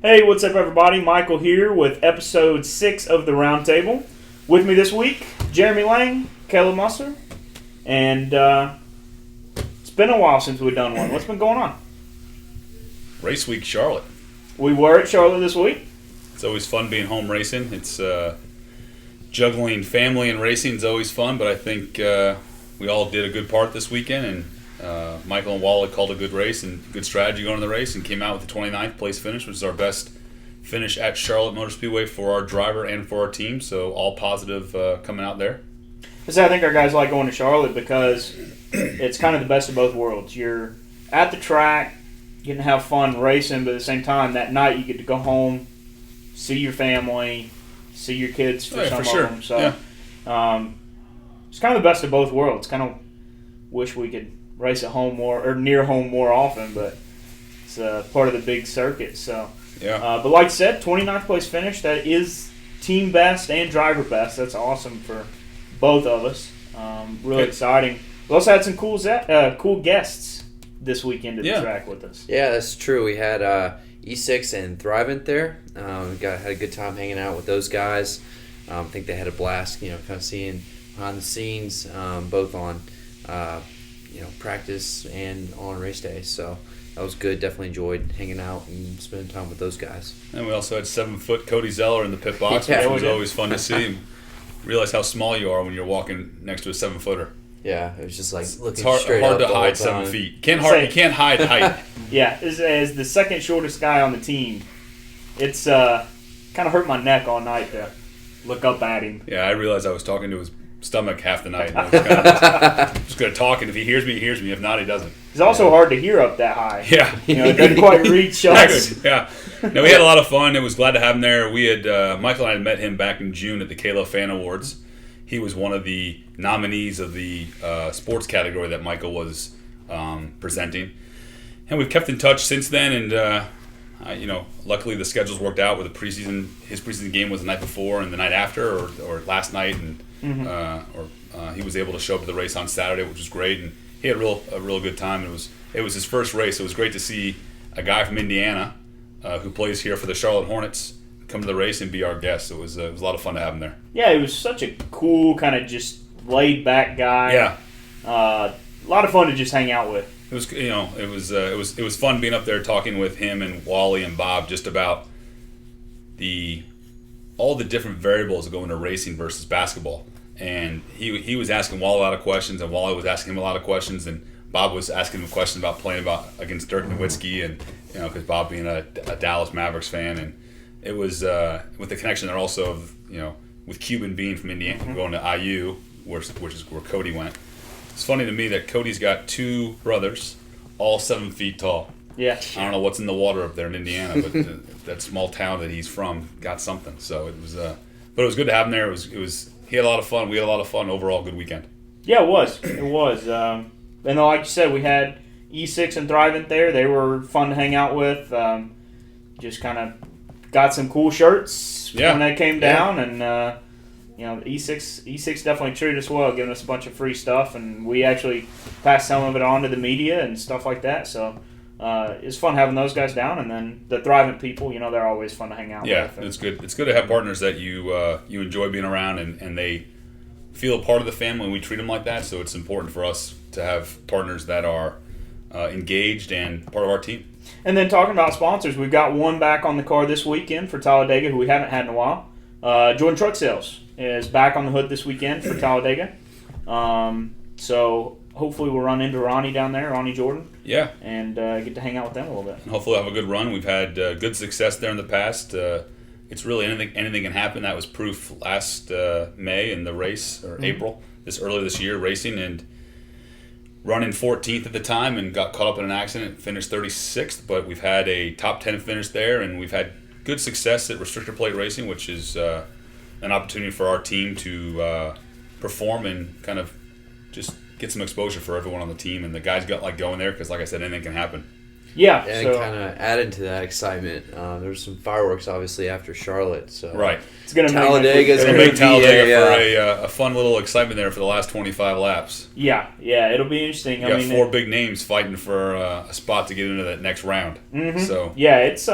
Hey, what's up, everybody? Michael here with episode 6 of the Roundtable. With me this week, Jeremy Lang, Caleb Musser, and it's been a while since we've done one. What's been going on? Race week, Charlotte. We were at Charlotte this week. It's always fun being home racing. It's juggling family and racing is always fun, but I think we all did a good part this weekend, and Michael and Wally called a good race and good strategy going in the race and came out with the 29th place finish, which is our best finish at Charlotte Motor Speedway for our driver and for our team, so all positive coming out there. I think our guys like going to Charlotte because it's kind of the best of both worlds. You're at the track, getting to have fun racing, but at the same time, that night you get to go home, see your family, see your kids for some of them. So it's kind of the best of both worlds. Kind of wish we could race at home more or near home more often, but it's part of the big circuit. So, but like I said, 29th place finish. That is team best and driver best. That's awesome for both of us. Really exciting. We also had some cool guests this weekend at the track with us. Yeah, that's true. We had E6 and Thrivent there. Had a good time hanging out with those guys. I think they had a blast. Kind of seeing behind the scenes, both on practice and on race day. So that was good. Definitely enjoyed hanging out and spending time with those guys. And we also had 7-foot Cody Zeller in the pit box, which was always fun to see. And realize how small you are when you're walking next to a 7-footer. Yeah, it was just like looking it's straight hard up to the hide whole time. 7 feet. You can't hide height. Yeah, as the second shortest guy on the team, it's kind of hurt my neck all night to look up at him. Yeah, I realized I was talking to his stomach half the night. And I was just going to talk, and if he hears me, he hears me. If not, he doesn't. It's also hard to hear up that high. Yeah. It doesn't quite reach us. Yeah. No, we had a lot of fun. It was glad to have him there. We had Michael and I had met him back in June at the Kalo Fan Awards. He was one of the nominees of the sports category that Michael was presenting. And we've kept in touch since then, and luckily the schedules worked out with his preseason game was the night before and the night after, or last night, and he was able to show up at the race on Saturday, which was great, and he had a real good time. It was his first race. It was great to see a guy from Indiana who plays here for the Charlotte Hornets come to the race and be our guest. It was a lot of fun to have him there. Yeah, he was such a cool, kind of just laid back guy. Yeah, a lot of fun to just hang out with. It was it was fun being up there talking with him and Wally and Bob just about all the different variables of going to racing versus basketball. And he was asking Wally a lot of questions, and Wally was asking him a lot of questions, and Bob was asking him questions about playing against Dirk Nowitzki, and because Bob being a Dallas Mavericks fan, and it was with the connection there also of with Cuban being from Indiana going to IU, which is where Cody went. It's funny to me that Cody's got 2 brothers, all 7 feet tall. Yeah. I don't know what's in the water up there in Indiana, but that small town that he's from got something. So it was, but it was good to have him there. It was. He had a lot of fun. We had a lot of fun. Overall, good weekend. Yeah, it was. It was. And like you said, we had E6 and Thrivent there. They were fun to hang out with. Just kind of got some cool shirts when they came down, and E6 definitely treated us well, giving us a bunch of free stuff, and we actually passed some of it on to the media and stuff like that. So it's fun having those guys down, and then the Thrivent people, they're always fun to hang out with. Yeah, it's good. It's good to have partners that you enjoy being around, and they feel a part of the family, and we treat them like that. So it's important for us to have partners that are engaged and part of our team. And then talking about sponsors, we've got one back on the car this weekend for Talladega who we haven't had in a while. Jordan Truck Sales is back on the hood this weekend for Talladega. So hopefully we'll run into Ronnie down there, Ronnie Jordan. Yeah. And get to hang out with them a little bit. And hopefully we'll have a good run. We've had good success there in the past. It's really anything can happen. That was proof last May in the race, or April, early this year, racing, and running 14th at the time, and got caught up in an accident, finished 36th, but we've had a top 10 finish there, and we've had good success at restrictor plate racing, which is an opportunity for our team to perform and kind of just get some exposure for everyone on the team, and the guys got like going there because, like I said, anything can happen. Yeah, and so kind of added to that excitement, there's some fireworks obviously after Charlotte. So right, it's going to Talladega make Talladega for a fun little excitement there for the last 25 laps. Yeah, it'll be interesting. You got 4 big names fighting for a spot to get into that next round. Mm-hmm. So yeah, it's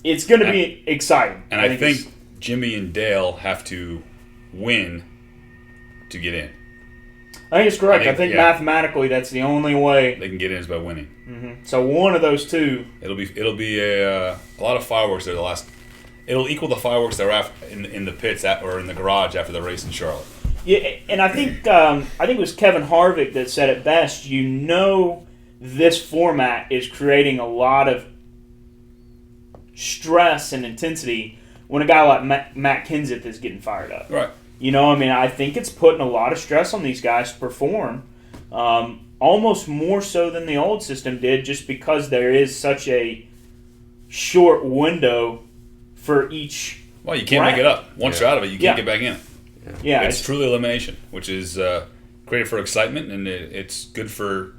it's going to be exciting. And I think Jimmy and Dale have to win to get in. I think it's correct. I think mathematically that's the only way they can get in is by winning. Mm-hmm. So one of those two. It'll be a lot of fireworks there. It'll equal the fireworks that were in the pits or in the garage after the race in Charlotte. Yeah, and I think it was Kevin Harvick that said it best. This format is creating a lot of stress and intensity when a guy like Matt Kenseth is getting fired up. Right. I think it's putting a lot of stress on these guys to perform, almost more so than the old system did, just because there is such a short window for each. Well, you can't make it up. Once you're out of it, you can't get back in. Yeah, it's truly elimination, which is created for excitement, and it's good for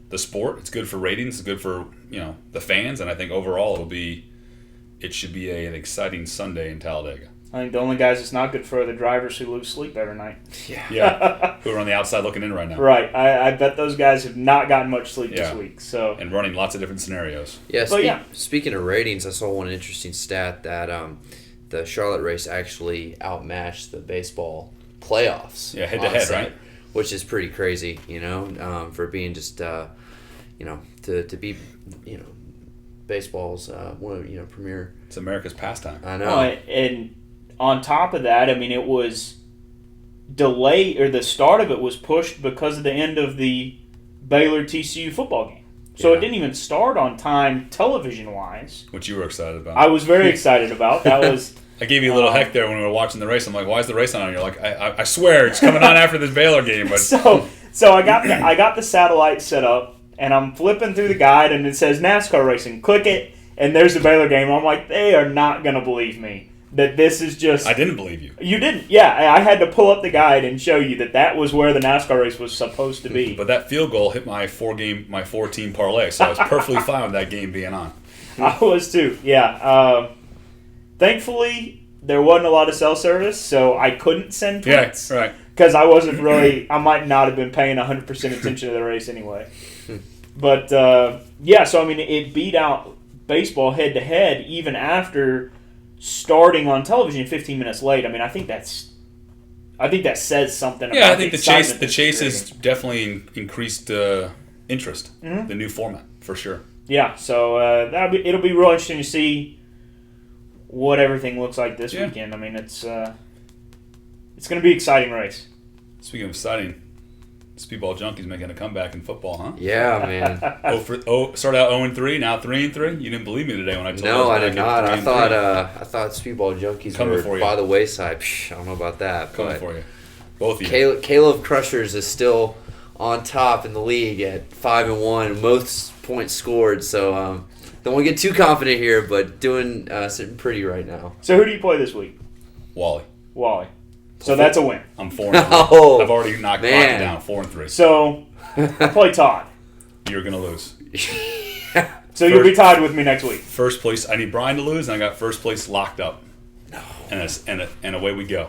the sport. It's good for ratings. It's good for the fans, and I think overall it should be an exciting Sunday in Talladega. I think the only guys it's not good for are the drivers who lose sleep every night. Yeah. Who are on the outside looking in right now. Right. I bet those guys have not gotten much sleep this week. So and running lots of different scenarios. Yeah. Speaking of ratings, I saw one interesting stat that the Charlotte race actually outmatched the baseball playoffs. Yeah, head to head, right? Which is pretty crazy, for being just to be baseball's premier. It's America's pastime. I know. And on top of that, it was delayed, or the start of it was pushed because of the end of the Baylor TCU football game. So it didn't even start on time television-wise. Which you were excited about. I was very excited about. That was. I gave you a little heck there when we were watching the race. I'm like, why is the race on? And you're like, I swear it's coming on after this Baylor game. But So I got the satellite set up, and I'm flipping through the guide, and it says NASCAR racing. Click it, and there's the Baylor game. I'm like, they are not going to believe me that this is just. I didn't believe you. You didn't? Yeah, I had to pull up the guide and show you that was where the NASCAR race was supposed to be. But that field goal hit my 4-team parlay, so I was perfectly fine with that game being on. I was too. Yeah. Thankfully, there wasn't a lot of cell service, so I couldn't send tweets. Yeah, right. Because I might not have been paying 100% attention to the race anyway. But, so, it beat out baseball head-to-head even after starting on television 15 minutes late. I think that says something about I think the chase has definitely increased interest, the new format, for sure. Yeah, so it'll be real interesting to see what everything looks like this weekend. It's going to be an exciting race. Speaking of exciting, Speedball Junkies making a comeback in football, huh? Yeah, man. Started out 0-3, now 3-3. You didn't believe me today when I told you. No, I did not. I thought Speedball Junkies were by the wayside. I don't know about that. Coming for you, both of you. Caleb Crushers is still on top in the league at 5-1, most points scored. So don't want to get too confident here, but doing sitting pretty right now. So who do you play this week? Wally. So that's a win. I'm 4-3. I've already knocked Rocky down 4-3. So I play Todd. You're gonna lose. So you'll be tied with me next week. First place. I need Brian to lose, and I got first place locked up. No. And away we go.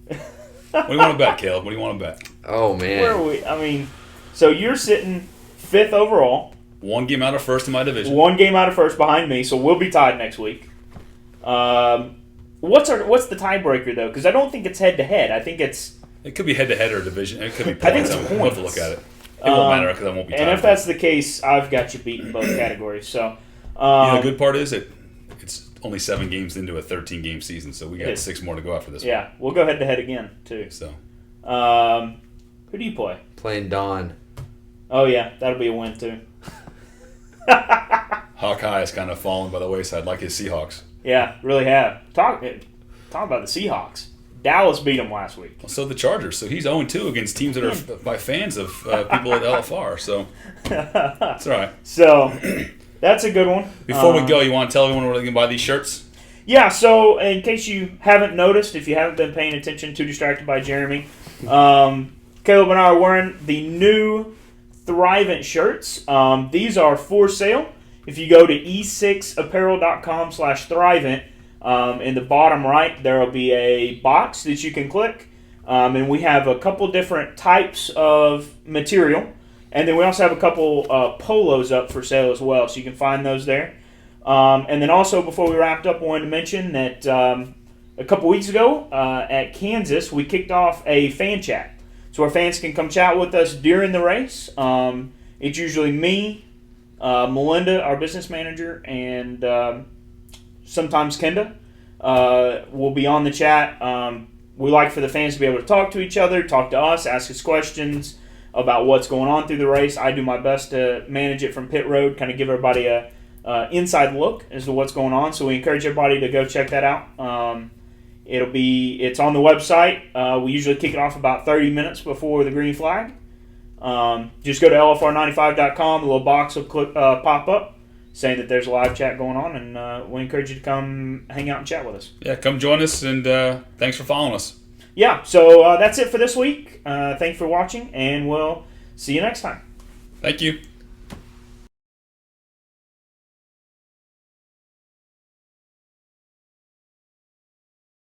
What do you want to bet, Caleb? What do you want to bet? Oh man. Where are we? So you're sitting 5th overall. One game out of first in my division. One game out of first behind me, so we'll be tied next week. What's the tiebreaker though? Because I don't think it's head to head. I think it's. It could be head to head or division. It could be points. I think it's points. We'll have to look at it. It won't matter because I won't be tied. And if that's the case, I've got you beat in both categories. So. The good part is it's only 7 games into a 13-game season, so we got 6 more to go after this one. Yeah, we'll go head to head again too. So. Who do you play? Playing Don. Oh yeah, that'll be a win too. Hawkeye has kind of fallen by the wayside, like his Seahawks. Yeah, really have. Talk about the Seahawks. Dallas beat them last week. Well, so the Chargers. So he's 0-2 against teams that are by fans of people at LFR. So that's all right. So that's a good one. Before we go, you want to tell everyone where they can buy these shirts? Yeah, so in case you haven't noticed, if you haven't been paying attention, Too Distracted by Jeremy, Caleb and I are wearing the new Thrivent shirts. These are for sale. If you go to e6apparel.com/Thrivent, in the bottom right, there will be a box that you can click. And we have a couple different types of material. And then we also have a couple polos up for sale as well, so you can find those there. And then also, before we wrapped up, I wanted to mention that a couple weeks ago at Kansas, we kicked off a fan chat. So our fans can come chat with us during the race. It's usually me, Melinda, our business manager, and sometimes Kenda will be on the chat. We like for the fans to be able to talk to each other, talk to us, ask us questions about what's going on through the race. I do my best to manage it from pit road, kind of give everybody a inside look as to what's going on. So we encourage everybody to go check that out. It's on the website. We usually kick it off about 30 minutes before the green flag. Just go to lfr95.com. A little box will pop up saying that there's a live chat going on, and we encourage you to come hang out and chat with us. Yeah, come join us, and thanks for following us. Yeah, so that's it for this week. Thanks for watching, and we'll see you next time. Thank you.